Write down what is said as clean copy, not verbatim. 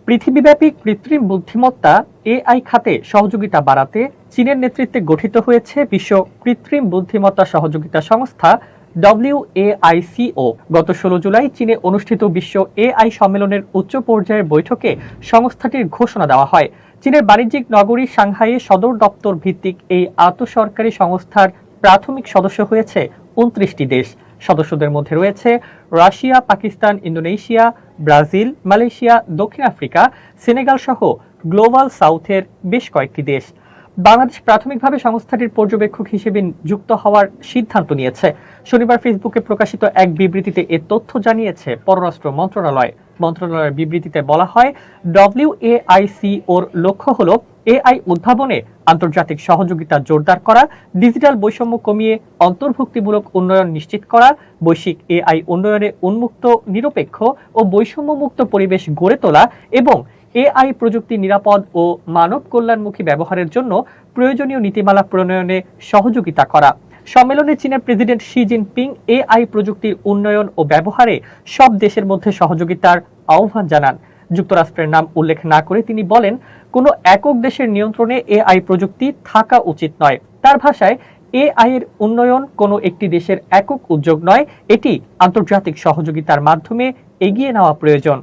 পৃথিবীব্যাপী কৃত্রিম বুদ্ধিমত্তা এআই খাতে সহযোগিতা বাড়াতে চীনের নেতৃত্বে গঠিত হয়েছে বিশ্ব কৃত্রিম বুদ্ধিমত্তা সহযোগিতা সংস্থা ডব্লিউএআইসিও। গত ১৬ জুলাই চীনে অনুষ্ঠিত বিশ্ব এআই সম্মেলনের উচ্চ পর্যায়ের বৈঠকে সংস্থাটির ঘোষণা দেওয়া হয়। চীনের বাণিজ্যিক নগরী সাংহাইয়ে সদর দপ্তর ভিত্তিক এই আন্তঃসরকারি সংস্থার প্রাথমিক সদস্য হয়েছে ২৯টি দেশ। সদস্যদের মধ্যে রয়েছে Russia, Pakistan, Indonesia, Brazil, Malaysia, দক্ষিণ আফ্রিকা, সেনেগাল সহ গ্লোবাল সাউথের বেশ কয়েকটি দেশ। বাংলাদেশ প্রাথমিকভাবে সংস্থাটির পর্যবেক্ষক হিসেবে যুক্ত হওয়ার সিদ্ধান্ত নিয়েছে। শনিবার ফেসবুকে প্রকাশিত এক বিবৃতিতে এ তথ্য জানিয়েছে পররাষ্ট্র মন্ত্রণালয়। মন্ত্রণালয়ের বিবৃতিতে বলা হয়, ডব্লিউএআইসিওর লক্ষ্য হল এআই উদ্ভাবনে আন্তর্জাতিক সহযোগিতা জোরদার করা, ডিজিটাল বৈষম্য কমিয়ে অন্তর্ভুক্তিমূলক উন্নয়ন নিশ্চিত করা, বৈশ্বিক এআই উন্নয়নে উন্মুক্ত, নিরপেক্ষ ও বৈষম্যমুক্ত পরিবেশ গড়ে তোলা এবং এআই প্রযুক্তি নিরাপদ ও মানব কল্যাণমুখী ব্যবহারের জন্য প্রয়োজনীয় নীতিমালা প্রণয়নে সহযোগিতা করা। সম্মেলনে চীনের প্রেসিডেন্ট শি জিনপিং এআই প্রযুক্তির উন্নয়ন ও ব্যবহারে সব দেশের মধ্যে সহযোগিতার আহ্বান জানান। যুক্তরাষ্ট্রের নাম উল্লেখ না করে তিনি বলেন, কোনো একক দেশের নিয়ন্ত্রণে এআই প্রযুক্তি থাকা উচিত নয়। তার ভাষায়, এআই এর উন্নয়ন কোনো একটি দেশের একক উদ্যোগ নয়, এটি আন্তর্জাতিক সহযোগিতার মাধ্যমে এগিয়ে নেওয়া প্রয়োজন।